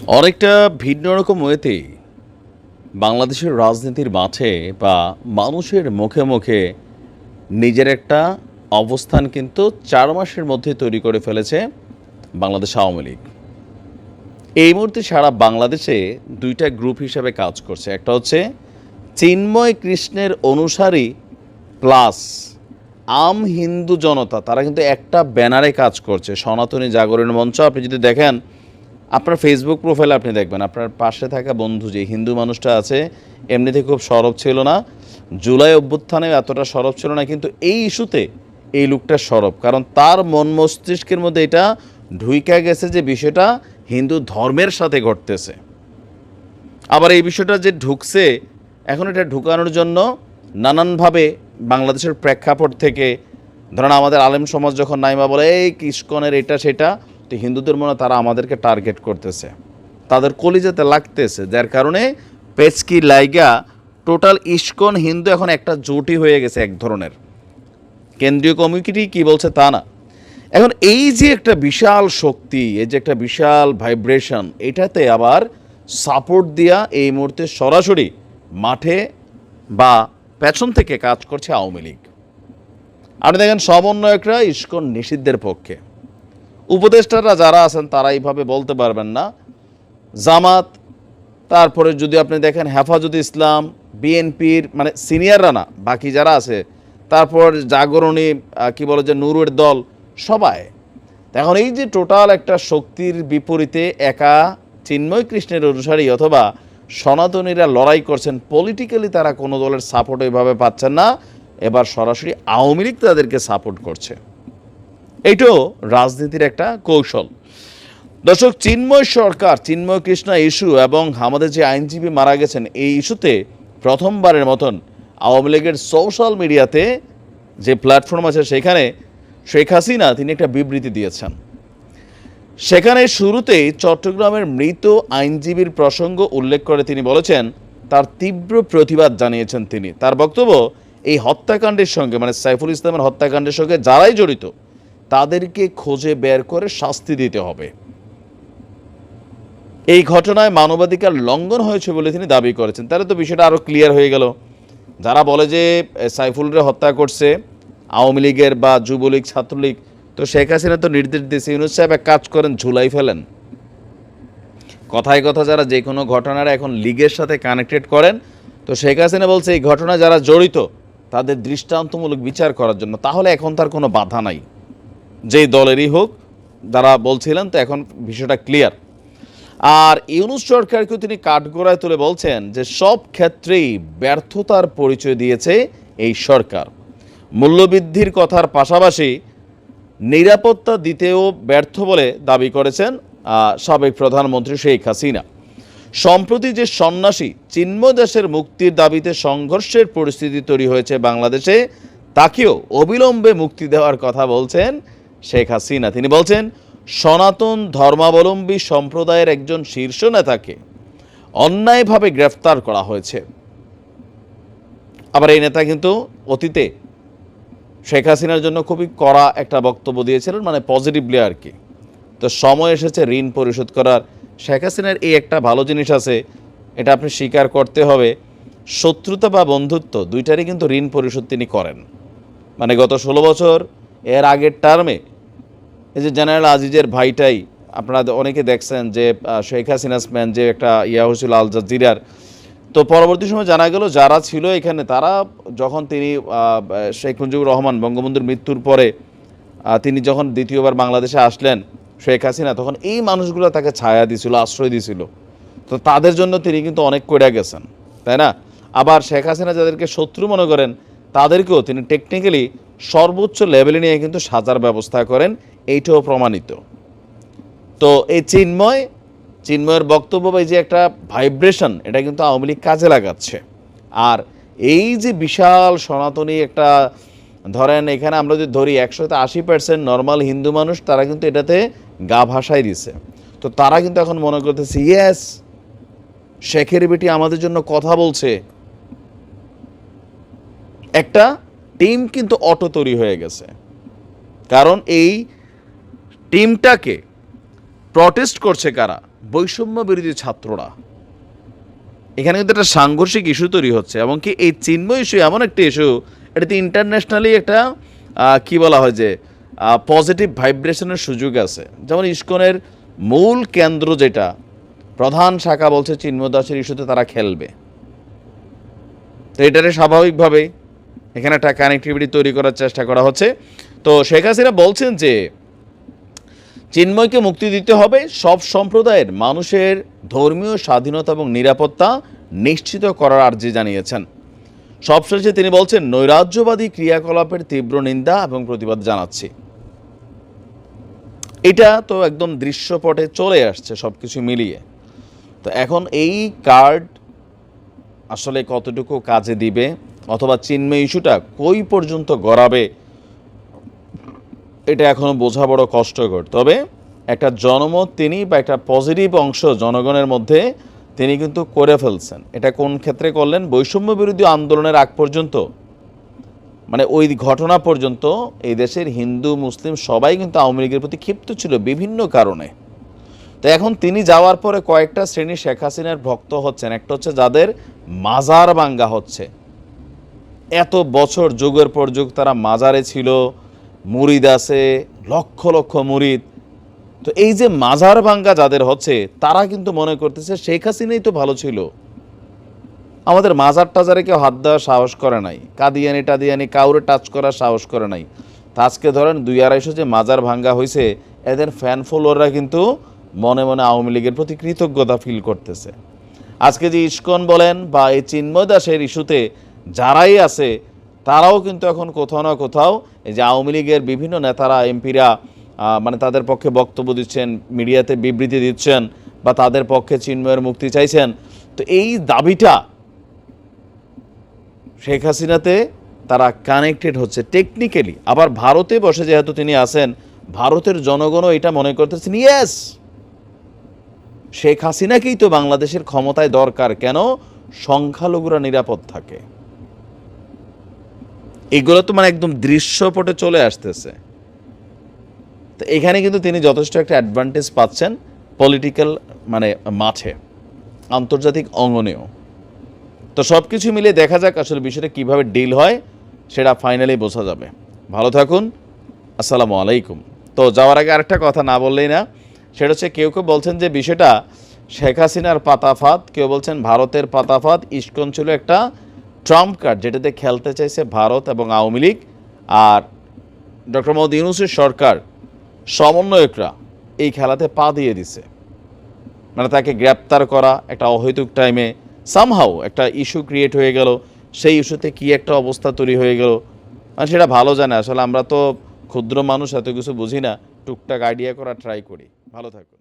অনেকটা ভিন্ন রকম ওয়েতেই বাংলাদেশের রাজনীতির মাঠে বা মানুষের মুখে মুখে নিজের একটা অবস্থান কিন্তু ৪ মাসের মধ্যে তৈরি করে ফেলেছে বাংলাদেশ আওয়ামী লীগ। এই মুহূর্তে সারা বাংলাদেশে ২টা গ্রুপ হিসেবে কাজ করছে। একটা হচ্ছে চিন্ময় কৃষ্ণের অনুসারী প্লাস আম হিন্দু জনতা, তারা কিন্তু একটা ব্যানারে কাজ করছে, সনাতনী জাগরণ মঞ্চ। আপনি যদি দেখেন আপনার ফেসবুক প্রোফাইলে আপনি দেখবেন আপনার পাশে থাকা বন্ধু যে হিন্দু মানুষটা আছে এমনিতে খুব সরব ছিল না, জুলাই অভ্যুত্থানে এতটা সরব ছিল না, কিন্তু এই ইস্যুতে এই লোকটা সরব, কারণ তার মন মস্তিষ্কের মধ্যে এটা ঢুইকা গেছে যে বিষয়টা হিন্দু ধর্মের সাথে ঘটতেছে। আবার এই বিষয়টা যে ঢুকছে, এখন এটা ঢুকানোর জন্য নানানভাবে বাংলাদেশের প্রেক্ষাপট থেকে, ধরেন আমাদের আলেম সমাজ যখন নাইমা বলে এই ইস্কনের এটা সেটা, তো হিন্দুদের মনে তারা আমাদেরকে টার্গেট করতেছে, তাদের কলিজাতে লাগতেছে, যার কারণে পেচকি লাইগা টোটাল ইস্কন হিন্দু এখন একটা জোটই হয়ে গেছে এক ধরনের। কেন্দ্রীয় কমিটি কি বলছে তা না। এখন এই যে একটা বিশাল শক্তি, এই যে একটা বিশাল ভাইব্রেশন, এটাতে আবার সাপোর্ট দিয়া এই মুহূর্তে সরাসরি মাঠে বা পেছন থেকে কাজ করছে আওয়ামী লীগ। আপনি দেখেন সমন্বয়করা ইস্কন নিষিদ্ধের পক্ষে, উপদেষ্টারা যারা আছেন তারা এইভাবে বলতে পারবেন না। জামাত, তারপরে যদি আপনি দেখেন হেফাজতে ইসলাম, বিএনপির মানে সিনিয়ররা না, বাকি যারা আছে, তারপর জাগরণী কি বলে যে নুরের দল, সবাই। এখন এই যে টোটাল একটা শক্তির বিপরীতে একা চিন্ময় কৃষ্ণের অনুসারী অথবা সনাতনীরা লড়াই করছেন, পলিটিক্যালি তারা কোনো দলের সাপোর্ট ওইভাবে পাচ্ছেন না, এবার সরাসরি আওয়ামী লীগ তাদেরকে সাপোর্ট করছে। এইটাও রাজনীতির একটা কৌশল। দর্শক, চিন্ময় সরকার, চিন্ময় কৃষ্ণ ইস্যু এবং আমাদের যে আইনজীবী মারা গেছেন এই ইস্যুতে প্রথমবারের মতন আওয়ামী লীগের সোশ্যাল মিডিয়াতে যে প্ল্যাটফর্ম আছে সেখানে শেখ হাসিনা তিনি একটা বিবৃতি দিয়েছেন। সেখানে শুরুতেই চট্টগ্রামের মৃত আইনজীবীর প্রসঙ্গ উল্লেখ করে তিনি বলেছেন তার তীব্র প্রতিবাদ জানিয়েছেন তিনি। তার বক্তব্য, এই হত্যাকাণ্ডের সঙ্গে মানে সাইফুল ইসলামের হত্যাকাণ্ডের সঙ্গে যারাই জড়িত তাদেরকে খুঁজে বের করে শাস্তি দিতে হবে। এই ঘটনায় মানবাধিকার লঙ্ঘন হয়েছে বলে তিনি দাবি করেছেন। তাহলে তো বিষয়টা আরও ক্লিয়ার হয়ে গেল। যারা বলে যে সাইফুলরে হত্যা করছে আওয়ামী লীগের বা যুবলীগ ছাত্রলীগ, তো শেখ হাসিনা তো নির্দেশ দিয়েছে ইউনূস সাহেব এক কাজ করেন, ঝুলাই ফেলেন। কথায় কথা যারা যে কোনো ঘটনার এখন লীগের সাথে কানেক্টেড করেন, তো শেখ হাসিনা বলছে এই ঘটনা যারা জড়িত তাদের দৃষ্টান্তমূলক বিচার করার জন্য। তাহলে এখন তার কোনো বাধা নাই, যেই দলেরই হোক যারা বলছিলেন, তো এখন বিষয়টা ক্লিয়ার। আর ইউনূস সরকারকেও তিনি কাঠগড়ায় তুলে বলছেন যে সব ক্ষেত্রেই ব্যর্থতার পরিচয় দিয়েছে এই সরকার। মূল্যবৃদ্ধির কথার পাশাপাশি নিরাপত্তা দিতেও ব্যর্থ বলে দাবি করেছেন সাবেক প্রধানমন্ত্রী শেখ হাসিনা। সম্প্রতি যে সন্ন্যাসী চিন্ময় দাসের মুক্তির দাবিতে সংঘর্ষের পরিস্থিতি তৈরি হয়েছে বাংলাদেশে, তাকেও অবিলম্বে মুক্তি দেওয়ার কথা বলছেন শেখ হাসিনা। তিনি বলছেন সনাতন ধর্মাবলম্বী সম্প্রদায়ের একজন শীর্ষ নেতাকে অন্যায়ভাবে গ্রেফতার করা হয়েছে। আবার এই নেতা কিন্তু অতীতে শেখ হাসিনার জন্য খুবই কড়া একটা বক্তব্য দিয়েছিলেন, মানে পজিটিভলি আর কি। তো সময় এসেছে ঋণ পরিশোধ করার। শেখ হাসিনার এই একটা ভালো জিনিস আছে, এটা আপনি স্বীকার করতে হবে, শত্রুতা বা বন্ধুত্ব দুইটারই কিন্তু ঋণ পরিশোধ তিনি করেন। মানে গত 16 বছর এর আগের টার্মে এই যে জেনারেল আজিজের ভাইটাই আপনারা অনেকে দেখছেন যে শেখ হাসিনাস ম্যান যে একটা হয়েছিল আল জাজিরার, তো পরবর্তী সময় জানা গেল যারা ছিল এখানে তারা যখন তিনি শেখ মুজিবুর রহমান বঙ্গবন্ধুর মৃত্যুর পরে তিনি যখন দ্বিতীয়বার বাংলাদেশে আসলেন শেখ হাসিনা, তখন এই মানুষগুলো তাকে ছায়া দিছিল, আশ্রয় দিছিল। তো তাদের জন্য তিনি কিন্তু অনেক কইরা গেছেন, তাই না? আবার শেখ হাসিনা যাদেরকে শত্রু মনে করেন তাদেরকেও তিনি টেকনিক্যালি সর্বোচ্চ লেভেলে নিয়ে কিন্তু সাজার ব্যবস্থা করেন, এইটাও প্রমাণিত। তো এই চিন্ময়ের বক্তব্য বা এই যে একটা ভাইব্রেশন, এটা কিন্তু আওয়ামী লীগ কাজে লাগাচ্ছে। আর এই যে বিশাল সনাতনী একটা, ধরেন এখানে আমরা যদি ধরি 180% নর্মাল হিন্দু মানুষ, তারা কিন্তু এটাতে গা ভাসায় দিছে। তো তারা কিন্তু এখন মনে করতেছে ইয়েস, শেখের বেটি আমাদের জন্য কথা বলছে। একটা টিম কিন্তু অটো তৈরি হয়ে গেছে, কারণ এই টিমটাকে প্রটেস্ট করছে কারা? বৈষম্য বিরোধী ছাত্ররা, এখানে কিন্তু একটা সাংঘর্ষিক ইস্যু তৈরি হচ্ছে। এবং কি এই চিন্ময় ইস্যু এমন একটা ইস্যু, এটাতে ইন্টারন্যাশনালি একটা কি বলা হয় যে পজিটিভ ভাইব্রেশনের সুযোগ আছে। যেমন ইসকনের মূল কেন্দ্র যেটা প্রধান শাখা বলছে চিন্ময় দাসের ইস্যুতে তারা খেলবে, তো এটারে স্বাভাবিকভাবেই এখানে একটা কানেক্টিভিটি তৈরি করার চেষ্টা করা হচ্ছে। তো শেখ হাসিনা বলছেন যে চিন্ময়কে মুক্তি দিতে হবে, সব সম্প্রদায়ের মানুষের ধর্মীয় স্বাধীনতা এবং নিরাপত্তা নিশ্চিত করার আর্জি জানিয়েছেন। সবশেষে তিনি বলছেন, নৈরাজ্যবাদী ক্রিয়াকলাপের তীব্র নিন্দা এবং প্রতিবাদ জানাচ্ছি। এটা তো একদম দৃশ্যপটে চলে আসছে সব কিছু মিলিয়ে। তো এখন এই কার্ড আসলে কতটুকু কাজে দিবে, অথবা চিন্ময় ইস্যুটা কই পর্যন্ত গড়াবে, এটা এখনও বোঝা বড় কষ্টকর। তবে একটা জনমত তিনি বা একটা পজিটিভ অংশ জনগণের মধ্যে তিনি কিন্তু করে ফেলছেন। এটা কোন ক্ষেত্রে করলেন? বৈষম্য বিরোধী আন্দোলনের আগ পর্যন্ত, মানে ওই ঘটনা পর্যন্ত এই দেশের হিন্দু মুসলিম সবাই কিন্তু আওয়ামী লীগের প্রতি ক্ষিপ্ত ছিল বিভিন্ন কারণে। তো এখন তিনি যাওয়ার পরে কয়েকটা শ্রেণী শেখ হাসিনার ভক্ত হচ্ছেন। একটা হচ্ছে যাদের মাজার ভাঙ্গা হচ্ছে, এত বছর যুগের পর যুগ তারা মাজারে ছিল, মুরিদ আছে লক্ষ লক্ষ মুরিদ। তো এই যে মাজার ভাঙ্গা যাদের হচ্ছে, তারা কিন্তু মনে করতেছে শেখ হাসিনাই তো ভালো ছিল, আমাদের মাজার টাজারে কেউ হাত দেওয়ার সাহস করে নাই, কাদিয়ানি টাদিয়ানি কাউরে টাচ করার সাহস করে নাই। তা আজকে ধরেন 200-250 যে মাজার ভাঙ্গা হয়েছে, এদের ফ্যান ফলোয়াররা কিন্তু মনে মনে আওয়ামী লীগের প্রতি কৃতজ্ঞতা ফিল করতেছে। আজকে যে ইসকন বলেন বা এই চিন্ময় দাসের ইস্যুতে যারাই আছে, তারাও কিন্তু এখন কোথাও না কোথাও এই যে আওয়ামী লীগের বিভিন্ন নেতারা এমপিরা মানে তাদের পক্ষে বক্তব্য দিচ্ছেন, মিডিয়াতে বিবৃতি দিচ্ছেন, বা তাদের পক্ষে চিন্ময়ের মুক্তি চাইছেন। তো এই দাবিটা শেখ হাসিনাতে তারা কানেক্টেড হচ্ছে টেকনিক্যালি। আবার ভারতে বসে যেহেতু তিনি আছেন, ভারতের জনগণও এটা মনে করতেছেন, ইয়েস শেখ হাসিনাকেই তো বাংলাদেশের ক্ষমতায় দরকার, কেন সংখ্যালঘুরা নিরাপদ থাকে। এগুলো তো মানে একদম দৃশ্যপটে চলে আসতেছে। তো এখানে কিন্তু তিনি যথেষ্ট একটা অ্যাডভান্টেজ পাচ্ছেন পলিটিক্যাল মানে মাঠে, আন্তর্জাতিক অঙ্গনেও। তো সব কিছু মিলিয়ে দেখা যাক আসলে বিষয়টা কীভাবে ডিল হয়, সেটা ফাইনালি বোঝা যাবে। ভালো থাকুন, আসসালামু আলাইকুম। তো যাওয়ার আগে আরেকটা কথা না বললেই না, সেটা হচ্ছে কেউ কেউ বলছেন যে বিষয়টা শেখ হাসিনার পাতাফাত, কেউ বলছেন ভারতের পাতাফাত। ইসকন ছিল একটা ট্রাম্প কার্ড যেটাতে খেলতে চাইছে ভারত এবং আওয়ামী লীগ, আর ডক্টর মোহাম্মদ ইউনূসের সরকার সমন্বয়করা এই খেলাতে পা দিয়ে দিছে। মানে তাকে গ্রেপ্তার করা একটা অহৈতুক টাইমে সামহাও একটা ইস্যু ক্রিয়েট হয়ে গেল, সেই ইস্যুতে কি একটা অবস্থা তৈরি হয়ে গেল, মানে সেটা ভালো জানে। আসলে আমরা তো ক্ষুদ্র মানুষ, এত কিছু বুঝি না, টুকটাক আইডিয়া করা ট্রাই করি। ভালো থাকুন।